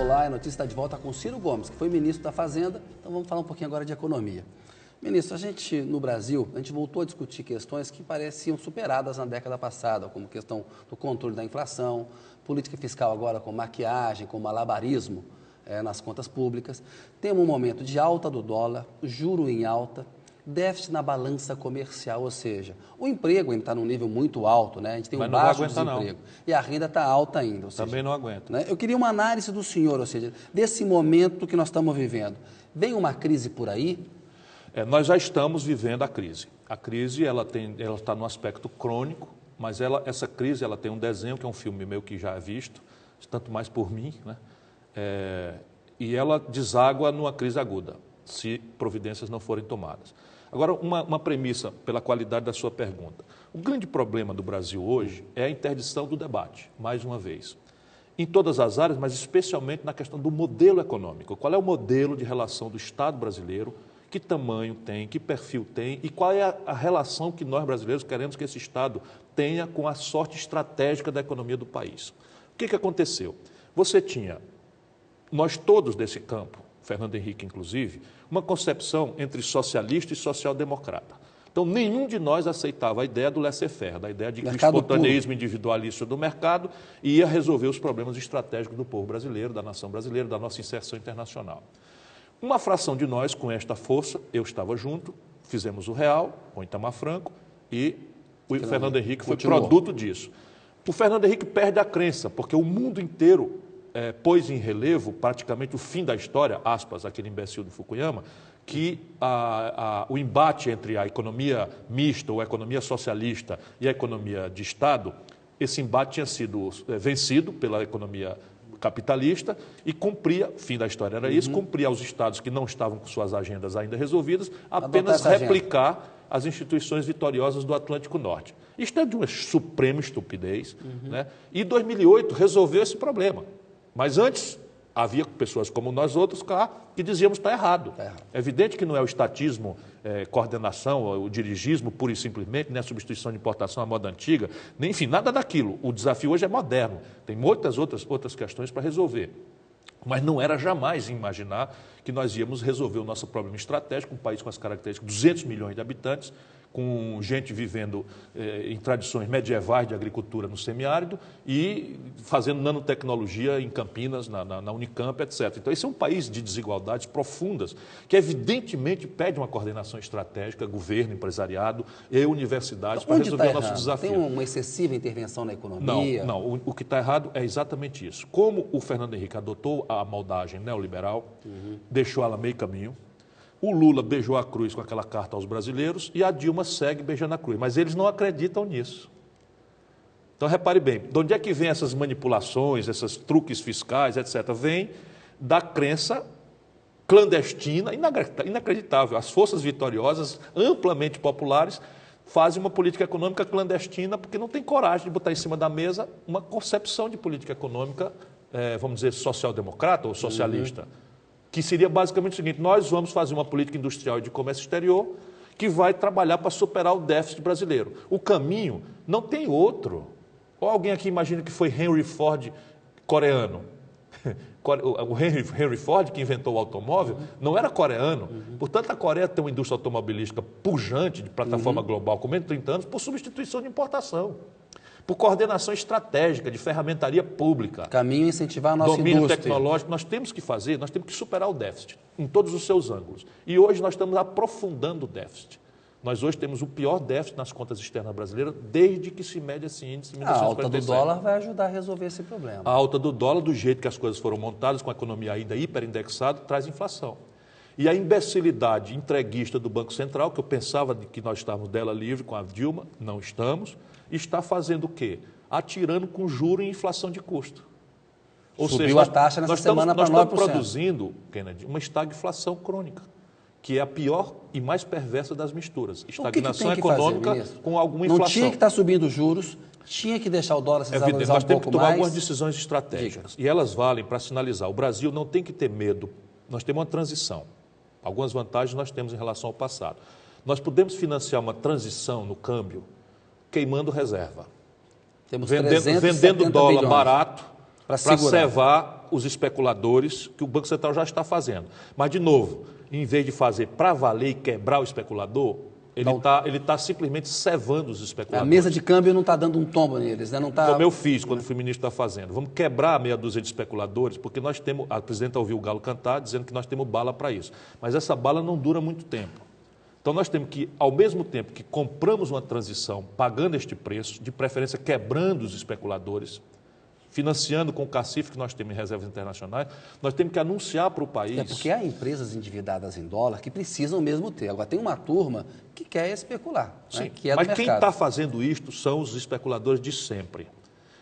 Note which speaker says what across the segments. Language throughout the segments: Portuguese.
Speaker 1: Olá, a notícia está de volta com Ciro Gomes, que foi ministro da Fazenda. Então vamos falar um pouquinho agora de economia. Ministro, a gente, no Brasil, a gente voltou a discutir questões que pareciam superadas na década passada, como questão do controle da inflação, política fiscal agora com maquiagem, com malabarismo nas contas públicas. Temos um momento de alta do dólar, juro em alta, déficit na balança comercial, ou seja, o emprego ainda está num nível muito alto, né? A gente tem um baixo desemprego e a renda está alta ainda. Ou seja,
Speaker 2: também não aguenta.
Speaker 1: Né? Eu queria uma análise do senhor, ou seja, desse momento que nós estamos vivendo. Vem uma crise por aí?
Speaker 2: Nós já estamos vivendo a crise. A crise ela está no aspecto crônico, mas essa crise ela tem um desenho, que é um filme meu que já é visto, tanto mais por mim, né? E ela deságua numa crise aguda, se providências não forem tomadas. Agora, uma premissa pela qualidade da sua pergunta. O grande problema do Brasil hoje é a interdição do debate, mais uma vez. Em todas as áreas, mas especialmente na questão do modelo econômico. Qual é o modelo de relação do Estado brasileiro, que tamanho tem, que perfil tem e qual é a relação que nós brasileiros queremos que esse Estado tenha com a sorte estratégica da economia do país. O que aconteceu? Você tinha, nós todos desse campo, Fernando Henrique inclusive, uma concepção entre socialista e social-democrata. Então, nenhum de nós aceitava a ideia do laissez-faire, da ideia de que o espontaneísmo individualista do mercado ia resolver os problemas estratégicos do povo brasileiro, da nação brasileira, da nossa inserção internacional. Uma fração de nós, com esta força, eu estava junto, fizemos o Real, com Itamar Franco, e o Fernando Henrique foi produto disso. O Fernando Henrique perde a crença, porque o mundo inteiro pôs em relevo praticamente o fim da história, aspas, aquele imbecil do Fukuyama, que o embate entre a economia mista ou a economia socialista e a economia de Estado, esse embate tinha sido vencido pela economia capitalista e cumpria, fim da história era isso, cumpria aos Estados que não estavam com suas agendas ainda resolvidas, apenas replicar as instituições vitoriosas do Atlântico Norte. Isto é de uma suprema estupidez, né? E 2008 resolveu esse problema. Mas antes, havia pessoas como nós outros cá que dizíamos que está errado. É evidente que não é o estatismo, coordenação, o dirigismo, pura e simplesmente, nem a substituição de importação à moda antiga, nem, enfim, nada daquilo. O desafio hoje é moderno, tem muitas outras questões para resolver. Mas não era jamais imaginar que nós íamos resolver o nosso problema estratégico, um país com as características de 200 milhões de habitantes, com gente vivendo em tradições medievais de agricultura no semiárido e fazendo nanotecnologia em Campinas, na Unicamp, etc. Então, esse é um país de desigualdades profundas, que evidentemente pede uma coordenação estratégica, governo, empresariado e universidades para resolver o nosso desafio.
Speaker 1: Tem uma excessiva intervenção na economia?
Speaker 2: Não. O que está errado é exatamente isso. Como o Fernando Henrique adotou a moldagem neoliberal, deixou ela meio caminho, o Lula beijou a cruz com aquela carta aos brasileiros e a Dilma segue beijando a cruz. Mas eles não acreditam nisso. Então, repare bem, de onde é que vem essas manipulações, esses truques fiscais, etc.? Vem da crença clandestina, inacreditável. As forças vitoriosas, amplamente populares, fazem uma política econômica clandestina porque não tem coragem de botar em cima da mesa uma concepção de política econômica, vamos dizer, social-democrata ou socialista. Que seria basicamente o seguinte: nós vamos fazer uma política industrial e de comércio exterior que vai trabalhar para superar o déficit brasileiro. O caminho não tem outro. Ou alguém aqui imagina que foi Henry Ford coreano? O Henry Ford, que inventou o automóvel, não era coreano. Portanto, a Coreia tem uma indústria automobilística pujante, de plataforma global, com menos de 30 anos, por substituição de importação. Por coordenação estratégica, de ferramentaria pública.
Speaker 1: Caminho a incentivar a nossa indústria.
Speaker 2: Domínio tecnológico, nós temos que superar o déficit, em todos os seus ângulos. E hoje nós estamos aprofundando o déficit. Nós hoje temos o pior déficit nas contas externas brasileiras desde que se mede esse índice em 1947.
Speaker 1: A alta do dólar vai ajudar a resolver esse problema.
Speaker 2: A alta do dólar, do jeito que as coisas foram montadas, com a economia ainda hiperindexada, traz inflação. E a imbecilidade entreguista do Banco Central, que eu pensava que nós estávamos dela livre com a Dilma, não estamos, está fazendo o quê? Atirando com juro e inflação de custo. Ou
Speaker 1: Subiu
Speaker 2: seja,
Speaker 1: a taxa nessa semana para 9%.
Speaker 2: Nós estamos produzindo, Kennedy, uma estagflação crônica, que é a pior e mais perversa das misturas. Estagnação econômica com alguma inflação.
Speaker 1: Não tinha que estar subindo os juros, tinha que deixar o dólar se desvalorizar um pouco mais.
Speaker 2: Nós temos que tomar algumas decisões estratégicas. E elas valem para sinalizar. O Brasil não tem que ter medo. Nós temos uma transição. Algumas vantagens nós temos em relação ao passado. Nós podemos financiar uma transição no câmbio queimando reserva.
Speaker 1: Temos
Speaker 2: vendendo dólar
Speaker 1: bilhões
Speaker 2: barato para cevar os especuladores, que o Banco Central já está fazendo. Mas, de novo, em vez de fazer para valer e quebrar o especulador, ele tá simplesmente cevando os especuladores.
Speaker 1: A mesa de câmbio não está dando um tombo neles, né? Não tá...
Speaker 2: Como eu fiz quando fui ministro da Fazenda. Vamos quebrar a meia dúzia de especuladores, porque nós temos... A presidenta ouviu o Galo cantar, dizendo que nós temos bala para isso. Mas essa bala não dura muito tempo. Então nós temos que, ao mesmo tempo que compramos uma transição, pagando este preço, de preferência quebrando os especuladores, financiando com o cacife que nós temos em reservas internacionais, nós temos que anunciar para o país...
Speaker 1: É porque há empresas endividadas em dólar que precisam mesmo ter. Agora, tem uma turma que quer especular.
Speaker 2: Sim,
Speaker 1: né? Que é
Speaker 2: mas
Speaker 1: do
Speaker 2: quem
Speaker 1: mercado.
Speaker 2: está fazendo isto são os especuladores de sempre.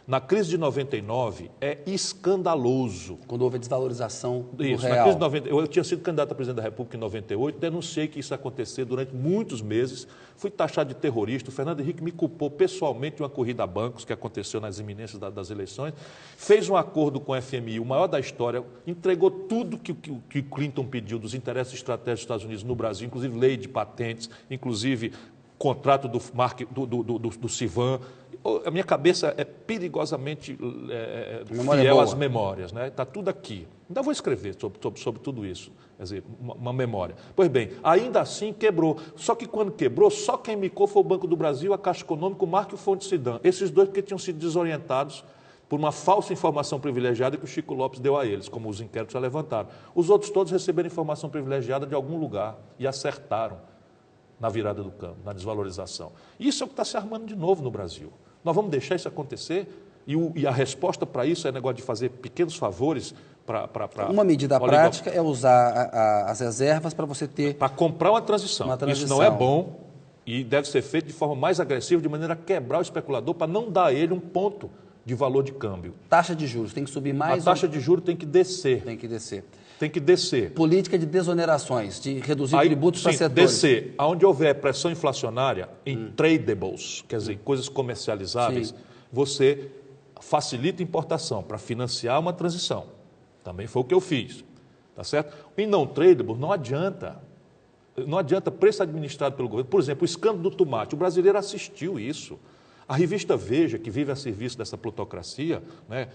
Speaker 2: Na crise de 99, é escandaloso.
Speaker 1: Quando houve a desvalorização do
Speaker 2: Isso,
Speaker 1: real.
Speaker 2: na crise de 90, eu tinha sido candidato a presidente da República em 98, denunciei que isso ia acontecer durante muitos meses, fui taxado de terrorista, o Fernando Henrique me culpou pessoalmente de uma corrida a bancos que aconteceu nas iminências das eleições, fez um acordo com o FMI, o maior da história, entregou tudo que Clinton pediu dos interesses estratégicos dos Estados Unidos no Brasil, inclusive lei de patentes, inclusive contrato do Civan. A minha cabeça é perigosamente fiel às memórias, né? Está tudo aqui. Ainda vou escrever sobre tudo isso, quer dizer, uma memória. Pois bem, ainda assim quebrou. Só que quando quebrou, só quem micou foi o Banco do Brasil, a Caixa Econômica, o Marco e o Fonte Sidan. Esses dois porque tinham sido desorientados por uma falsa informação privilegiada que o Chico Lopes deu a eles, como os inquéritos já levantaram. Os outros todos receberam informação privilegiada de algum lugar e acertaram na virada do câmbio, na desvalorização. Isso é o que está se armando de novo no Brasil. Nós vamos deixar isso acontecer e a resposta para isso é negócio de fazer pequenos favores para...
Speaker 1: Uma medida prática é usar as reservas para você ter...
Speaker 2: Para comprar uma transição. Isso não é bom e deve ser feito de forma mais agressiva, de maneira a quebrar o especulador, para não dar a ele um ponto de valor de câmbio.
Speaker 1: Taxa de juros tem que subir mais...
Speaker 2: A taxa de juros tem que descer.
Speaker 1: Tem que descer.
Speaker 2: Tem que descer.
Speaker 1: Política de desonerações, de reduzir tributos para setores.
Speaker 2: Descer. Onde houver pressão inflacionária, em tradables, quer dizer, coisas comercializáveis, você facilita a importação para financiar uma transição. Também foi o que eu fiz. Tá certo? Em não tradable, não adianta. Não adianta preço administrado pelo governo. Por exemplo, o escândalo do tomate. O brasileiro assistiu isso. A revista Veja, que vive a serviço dessa plutocracia, né,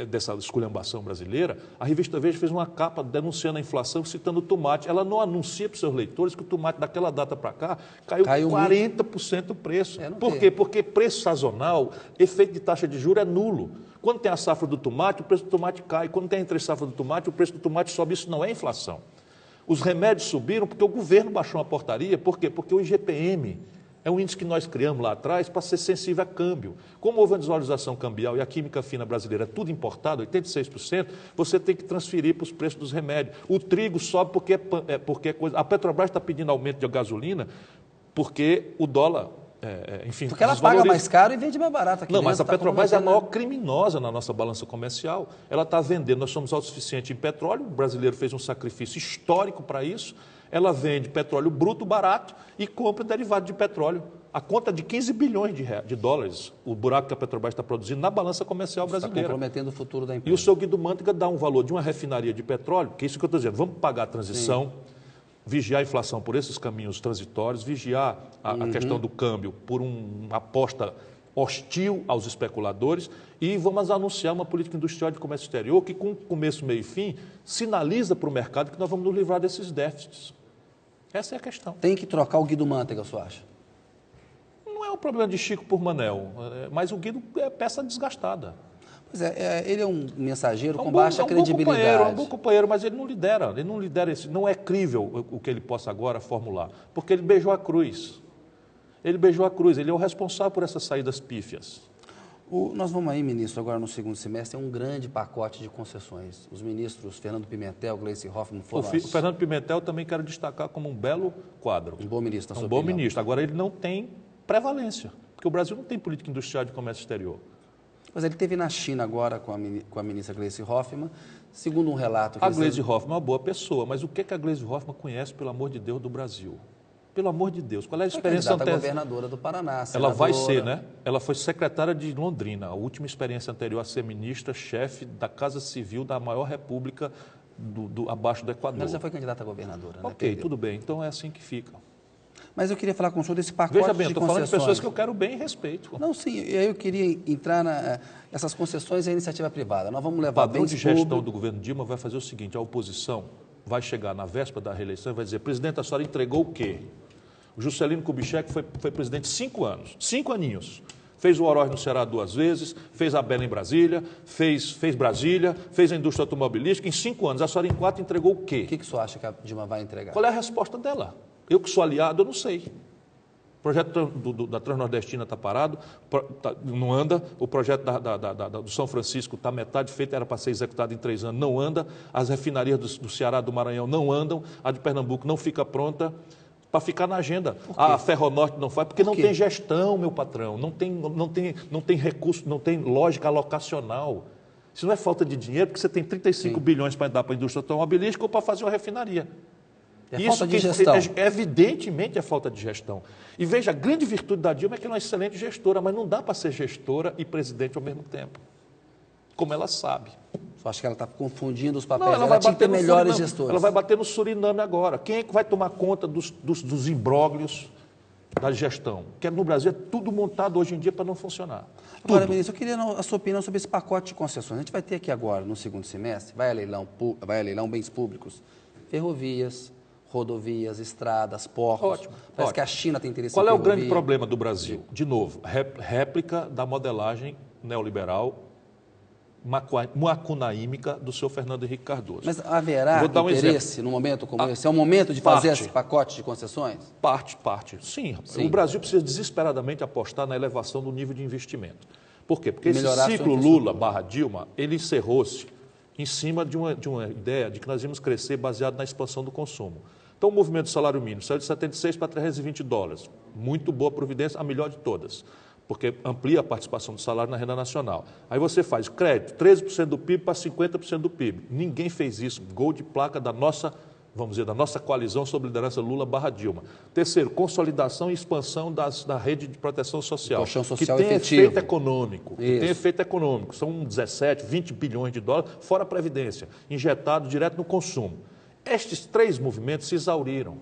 Speaker 2: dessa esculhambação brasileira, a revista Veja fez uma capa denunciando a inflação, citando o tomate. Ela não anuncia para os seus leitores que o tomate daquela data para cá caiu 40% o preço. Por quê? Porque preço sazonal, efeito de taxa de juros é nulo. Quando tem a safra do tomate, o preço do tomate cai. Quando tem a entre-safra do tomate, o preço do tomate sobe. Isso não é inflação. Os remédios subiram porque o governo baixou uma portaria. Por quê? Porque o IGPM é um índice que nós criamos lá atrás para ser sensível a câmbio. Como houve uma desvalorização cambial e a química fina brasileira é tudo importado, 86%, você tem que transferir para os preços dos remédios. O trigo sobe porque é coisa... A Petrobras está pedindo aumento de gasolina porque o dólar... enfim,
Speaker 1: porque ela paga mais caro e vende mais barato aqui.
Speaker 2: Não, mas a Petrobras é a maior criminosa na nossa balança comercial. Ela está vendendo, nós somos autossuficientes em petróleo, o brasileiro fez um sacrifício histórico para isso. Ela vende petróleo bruto barato e compra derivado de petróleo. A conta de 15 bilhões de dólares, o buraco que a Petrobras está produzindo na balança comercial brasileira.
Speaker 1: Está comprometendo o futuro da empresa.
Speaker 2: E o seu Guido Mantega dá um valor de uma refinaria de petróleo, que é isso que eu estou dizendo, vamos pagar a transição, vigiar a inflação por esses caminhos transitórios, vigiar a questão do câmbio por uma aposta hostil aos especuladores e vamos anunciar uma política industrial de comércio exterior que, com começo, meio e fim, sinaliza para o mercado que nós vamos nos livrar desses déficits. Essa é a questão.
Speaker 1: Tem que trocar o Guido Mantega, você acha?
Speaker 2: Não é um problema de Chico por Manel, mas o Guido é peça desgastada.
Speaker 1: Pois ele é um mensageiro com baixa credibilidade.
Speaker 2: É um bom companheiro, mas ele não lidera não é crível o que ele possa agora formular, porque ele beijou a cruz. Ele é o responsável por essas saídas pífias.
Speaker 1: Nós vamos aí, ministro, agora no segundo semestre, é um grande pacote de concessões. Os ministros Fernando Pimentel, Gleice Hoffmann foram...
Speaker 2: O Fernando Pimentel também quero destacar como um belo quadro.
Speaker 1: Um bom ministro, na sua
Speaker 2: opinião. Um bom ministro. Agora, ele não tem prevalência, porque o Brasil não tem política industrial de comércio exterior.
Speaker 1: Mas ele esteve na China agora com a ministra Gleice Hoffmann, segundo um relato...
Speaker 2: A Gleice Hoffmann é uma boa pessoa, mas o que a Gleice Hoffmann conhece, pelo amor de Deus, do Brasil? Pelo amor de Deus, qual é a experiência
Speaker 1: anterior? Governadora do Paraná, senadora.
Speaker 2: Ela vai ser, né? Ela foi secretária de Londrina, a última experiência anterior a ser ministra, chefe da Casa Civil da maior república abaixo do Equador.
Speaker 1: Mas já foi candidata a governadora, né?
Speaker 2: Ok, tudo bem, então é assim que fica.
Speaker 1: Mas eu queria falar com o senhor desse pacote
Speaker 2: Veja bem,
Speaker 1: de
Speaker 2: estou falando de pessoas
Speaker 1: concessões.
Speaker 2: que eu quero bem e respeito.
Speaker 1: Não, sim, e aí eu queria entrar essas concessões à iniciativa privada. Nós vamos
Speaker 2: O
Speaker 1: levar
Speaker 2: padrão
Speaker 1: bens
Speaker 2: de gestão
Speaker 1: públicos.
Speaker 2: do governo Dilma vai fazer o seguinte, a oposição vai chegar na véspera da reeleição e vai dizer, presidente, a senhora entregou o quê? O Juscelino Kubitschek foi presidente 5 anos, 5 aninhos. Fez o Oroz no Ceará 2 vezes, fez a Bela em Brasília, fez Brasília, fez a indústria automobilística. Em 5 anos, a senhora em 4 entregou o quê?
Speaker 1: O que o senhor acha que a Dilma vai entregar?
Speaker 2: Qual é a resposta dela? Eu que sou aliado, eu não sei. O projeto da Transnordestina está parado, não anda. O projeto do São Francisco está metade feito, era para ser executado em 3 anos, não anda. As refinarias do Ceará, do Maranhão não andam. A de Pernambuco não fica pronta. Para ficar na agenda. A Ferronorte não faz, porque não tem gestão, meu patrão, não tem recurso, não tem lógica alocacional. Isso não é falta de dinheiro, porque você tem 35 bilhões para dar para a indústria automobilística ou para fazer uma refinaria.
Speaker 1: É falta de gestão.
Speaker 2: Evidentemente é falta de gestão. E veja, a grande virtude da Dilma é que ela é uma excelente gestora, mas não dá para ser gestora e presidente ao mesmo tempo. Como ela sabe.
Speaker 1: Só acho que ela está confundindo os papéis.
Speaker 2: Não, ela
Speaker 1: vai
Speaker 2: tinha que ter
Speaker 1: melhores gestores.
Speaker 2: Ela vai bater no Suriname agora. Quem é que vai tomar conta dos imbróglios da gestão? Que no Brasil é tudo montado hoje em dia para não funcionar.
Speaker 1: Agora, ministro, eu queria a sua opinião sobre esse pacote de concessões. A gente vai ter aqui agora, no segundo semestre, vai a leilão bens públicos, ferrovias, rodovias, estradas, portos.
Speaker 2: Ótimo.
Speaker 1: Parece que a China tem interesse em
Speaker 2: Qual é o
Speaker 1: ferrovia.
Speaker 2: grande problema do Brasil? De novo, réplica da modelagem neoliberal macunaímica do senhor Fernando Henrique Cardoso.
Speaker 1: Mas haverá interesse no momento como esse? É o momento de fazer esse pacote de concessões?
Speaker 2: Parte. Sim. O Brasil precisa desesperadamente apostar na elevação do nível de investimento. Por quê? Porque esse ciclo Lula/Dilma, ele encerrou-se em cima de uma ideia de que nós íamos crescer baseado na expansão do consumo. Então, o movimento do salário mínimo saiu de 76 para 320 dólares. Muito boa providência, a melhor de todas, porque amplia a participação do salário na renda nacional. Aí você faz crédito, 13% do PIB para 50% do PIB. Ninguém fez isso. Gol de placa da nossa, vamos dizer, da nossa coalizão sob liderança Lula/Dilma. Terceiro, consolidação e expansão da rede de proteção social,
Speaker 1: que
Speaker 2: tem efeito econômico. Tem efeito econômico. São 17, 20 bilhões de dólares, fora a Previdência, injetado direto no consumo. Estes 3 movimentos se exauriram.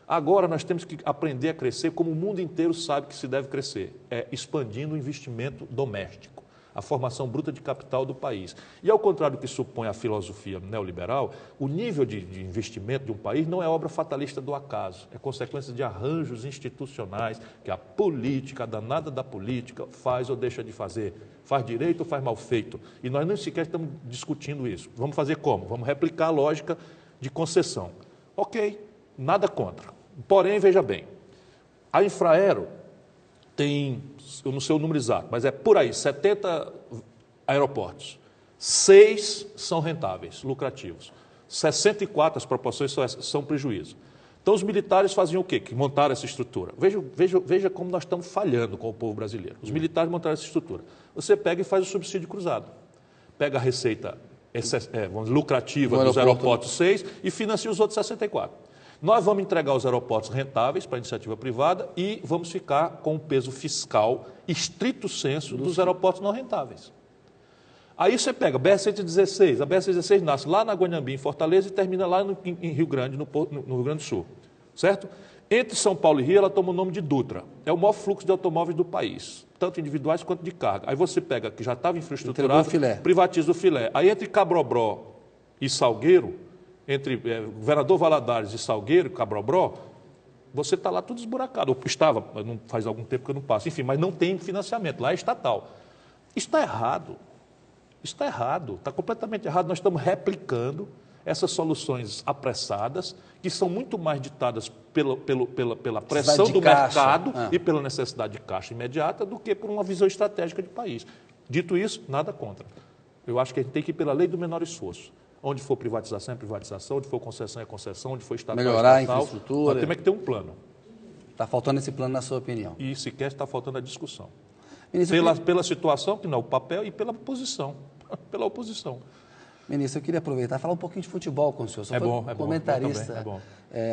Speaker 2: Agora nós temos que aprender a crescer como o mundo inteiro sabe que se deve crescer, expandindo o investimento doméstico, a formação bruta de capital do país. E ao contrário do que supõe a filosofia neoliberal, o nível de investimento de um país não é obra fatalista do acaso, é consequência de arranjos institucionais que a política, a danada da política, faz ou deixa de fazer, faz direito ou faz mal feito. E nós nem sequer estamos discutindo isso. Vamos fazer como? Vamos replicar a lógica de concessão. Ok, nada contra. Porém, veja bem, a Infraero tem, eu não sei o número exato, mas é por aí, 70 aeroportos. 6 são rentáveis, lucrativos. 64, as proporções são prejuízo. Então, os militares faziam o quê? Que montaram essa estrutura. Veja como nós estamos falhando com o povo brasileiro. Os militares montaram essa estrutura. Você pega e faz o subsídio cruzado. Pega a receita lucrativa dos aeroportos 6 e financia os outros 64. Nós vamos entregar os aeroportos rentáveis para a iniciativa privada e vamos ficar com o peso fiscal estrito sensu dos aeroportos não rentáveis. Aí você pega a BR-116, a BR-116 nasce lá na Guanhambi, em Fortaleza, e termina lá em Rio Grande, no Rio Grande do Sul, certo? Entre São Paulo e Rio, ela toma o nome de Dutra. É o maior fluxo de automóveis do país, tanto individuais quanto de carga. Aí você pega, que já estava infraestruturado, privatiza o filé. Aí entre Cabrobró e Salgueiro, entre Governador Valadares e Salgueiro, Cabrobró, você está lá tudo esburacado. Estava, não faz algum tempo que eu não passo. Enfim, mas não tem financiamento, lá é estatal. Isso está errado. Isso está errado, está completamente errado. Nós estamos replicando essas soluções apressadas, que são muito mais ditadas pela pressão do mercado e pela necessidade de caixa imediata do que por uma visão estratégica de país. Dito isso, nada contra. Eu acho que a gente tem que ir pela lei do menor esforço. Onde for privatização é privatização, onde for concessão é concessão, onde for estatal
Speaker 1: melhorar
Speaker 2: é estatal.
Speaker 1: A infraestrutura.
Speaker 2: Nós temos que ter um plano.
Speaker 1: Está faltando esse plano na sua opinião?
Speaker 2: E sequer está faltando a discussão.
Speaker 1: Ministro,
Speaker 2: pela situação, que não é o papel, e pela oposição. Pela oposição.
Speaker 1: Ministro, eu queria aproveitar e falar um pouquinho de futebol com o senhor. Você
Speaker 2: foi
Speaker 1: comentarista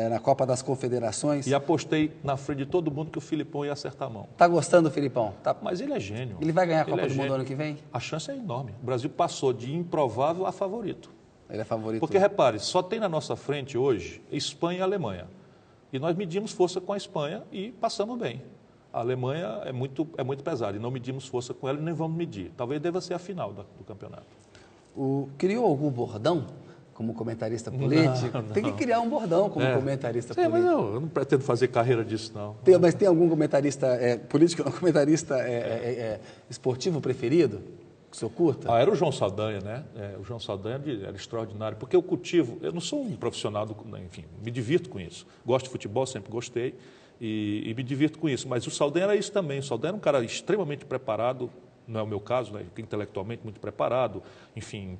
Speaker 1: na Copa das Confederações.
Speaker 2: E apostei na frente de todo mundo que o Filipão ia acertar a mão.
Speaker 1: Está gostando do Filipão? Tá.
Speaker 2: Mas ele é gênio.
Speaker 1: Ele vai ganhar a Copa do Mundo ano que vem?
Speaker 2: A chance é enorme. O Brasil passou de improvável a favorito.
Speaker 1: Ele é favorito.
Speaker 2: Porque, repare, só tem na nossa frente hoje Espanha e Alemanha. E nós medimos força com a Espanha e passamos bem. A Alemanha é muito pesada e não medimos força com ela e nem vamos medir. Talvez deva ser a final do campeonato.
Speaker 1: Criou algum bordão como comentarista político?
Speaker 2: Não.
Speaker 1: Tem que criar um bordão como comentarista político.
Speaker 2: Mas eu não pretendo fazer carreira disso, não.
Speaker 1: Mas tem algum comentarista político, não, comentarista esportivo preferido? Que o senhor curta?
Speaker 2: Era o João Saldanha, né? O João Saldanha era extraordinário, porque eu cultivo, eu não sou um profissional, enfim, me divirto com isso. Gosto de futebol, sempre gostei, e me divirto com isso. Mas o Saldanha era isso também. O Saldanha era um cara extremamente preparado, não é o meu caso, né? Intelectualmente muito preparado, enfim,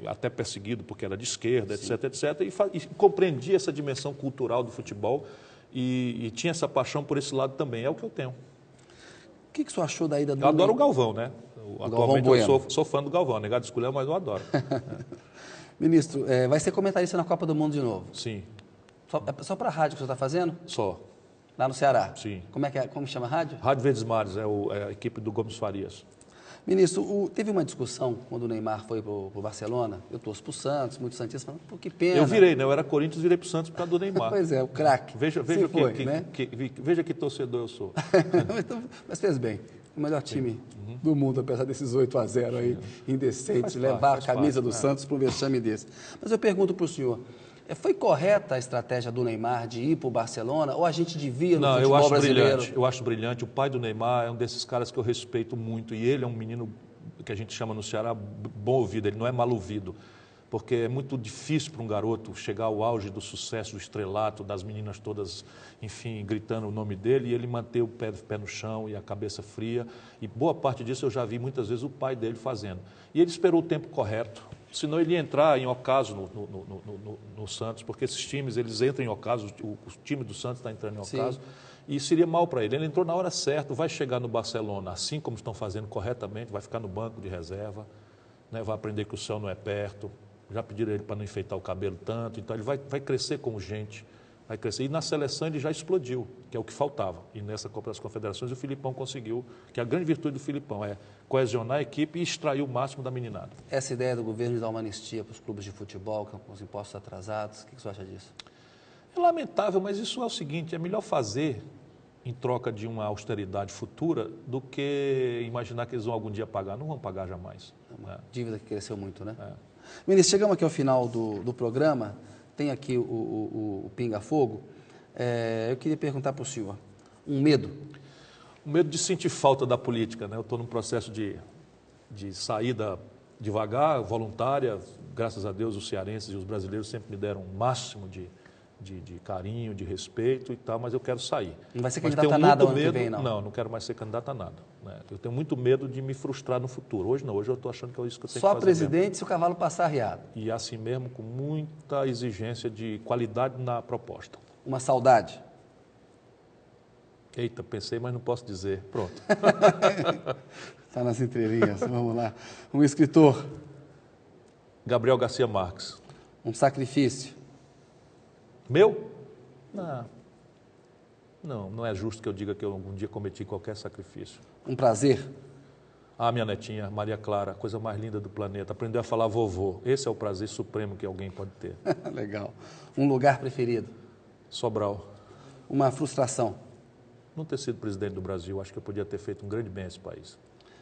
Speaker 2: até perseguido porque era de esquerda, sim, etc. E compreendia essa dimensão cultural do futebol e tinha essa paixão por esse lado também. É o que eu tenho.
Speaker 1: O que o senhor achou da ida do...
Speaker 2: Eu adoro o Galvão, né? Atualmente
Speaker 1: Galvão
Speaker 2: eu sou fã do Galvão, negado de escolher, mas eu adoro.
Speaker 1: Ministro, vai ser comentarista na Copa do Mundo de novo?
Speaker 2: Sim.
Speaker 1: Só para a rádio que o senhor está fazendo?
Speaker 2: Só.
Speaker 1: Lá no Ceará?
Speaker 2: Sim.
Speaker 1: Como chama a rádio?
Speaker 2: Rádio Verdes Mares, é a equipe do Gomes Farias.
Speaker 1: Ministro, teve uma discussão quando o Neymar foi para o Barcelona. Eu torço para o Santos, muitos santistas falam, pô, que pena.
Speaker 2: Eu virei, né? Eu era Corinthians e virei para o Santos por causa do Neymar.
Speaker 1: Pois é, o craque.
Speaker 2: Veja que torcedor eu sou.
Speaker 1: Mas fez bem. O melhor time do mundo, apesar desses 8-0 aí, indecentes, levar a camisa do Santos para um vexame desse. Mas eu pergunto para o senhor, foi correta a estratégia do Neymar de ir para o Barcelona ou a gente devia no futebol brasileiro?
Speaker 2: Eu acho brilhante. O pai do Neymar é um desses caras que eu respeito muito e ele é um menino que a gente chama no Ceará bom ouvido, ele não é mal ouvido. Porque é muito difícil para um garoto chegar ao auge do sucesso, do estrelato, das meninas todas, enfim, gritando o nome dele, e ele manter o pé no chão e a cabeça fria. E boa parte disso eu já vi muitas vezes o pai dele fazendo. E ele esperou o tempo correto, senão ele ia entrar em ocaso no Santos, porque esses times, eles entram em ocaso, o time do Santos está entrando em ocaso, e seria mal para ele. Ele entrou na hora certa, vai chegar no Barcelona, assim como estão fazendo corretamente, vai ficar no banco de reserva, né, vai aprender que o céu não é perto. Já pediram ele para não enfeitar o cabelo tanto, então ele vai crescer como gente, vai crescer. E na seleção ele já explodiu, que é o que faltava. E nessa Copa das Confederações o Filipão conseguiu, que a grande virtude do Filipão é coesionar a equipe e extrair o máximo da meninada.
Speaker 1: Essa ideia do governo de dar uma anistia para os clubes de futebol, com os impostos atrasados, o que você acha disso?
Speaker 2: É lamentável, mas isso é o seguinte, é melhor fazer em troca de uma austeridade futura do que imaginar que eles vão algum dia pagar. Não vão pagar jamais.
Speaker 1: É uma dívida que cresceu muito, né?
Speaker 2: É.
Speaker 1: Ministro, chegamos aqui ao final do programa, tem aqui o Pinga Fogo. Eu queria perguntar para o senhor, um medo?
Speaker 2: O medo de sentir falta da política, né? Eu estou num processo de saída devagar, voluntária, graças a Deus os cearenses e os brasileiros sempre me deram o máximo de carinho, de respeito e tal, mas eu quero sair.
Speaker 1: Não vai ser candidato a nada ano que vem, não?
Speaker 2: Não quero mais ser candidato a nada. Né? Eu tenho muito medo de me frustrar no futuro. Hoje não, hoje eu estou achando que é isso que eu tenho que fazer.
Speaker 1: Só presidente mesmo. Se o cavalo passar arriado.
Speaker 2: E assim mesmo, com muita exigência de qualidade na proposta.
Speaker 1: Uma saudade?
Speaker 2: Eita, pensei, mas não posso dizer. Pronto.
Speaker 1: Está nas entrelinhas, vamos lá. Um escritor?
Speaker 2: Gabriel Garcia Marques.
Speaker 1: Um sacrifício?
Speaker 2: Meu? Não é justo que eu diga que eu algum dia cometi qualquer sacrifício.
Speaker 1: Um prazer?
Speaker 2: Minha netinha, Maria Clara, coisa mais linda do planeta. Aprendeu a falar vovô. Esse é o prazer supremo que alguém pode ter.
Speaker 1: Legal. Um lugar preferido?
Speaker 2: Sobral.
Speaker 1: Uma frustração?
Speaker 2: Não ter sido presidente do Brasil. Acho que eu podia ter feito um grande bem a esse país.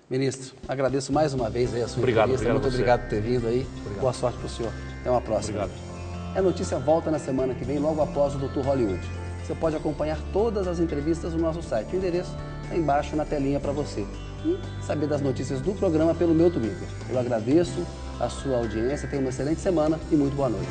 Speaker 1: Ministro, agradeço mais uma vez aí a sua
Speaker 2: entrevista.
Speaker 1: Muito obrigado por ter vindo aí.
Speaker 2: Obrigado.
Speaker 1: Boa sorte para o senhor. Até uma próxima.
Speaker 2: Obrigado.
Speaker 1: A notícia volta na semana que vem, logo após o Dr. Hollywood. Você pode acompanhar todas as entrevistas no nosso site. O endereço está embaixo na telinha para você. E saber das notícias do programa pelo meu Twitter. Eu agradeço a sua audiência, tenha uma excelente semana e muito boa noite.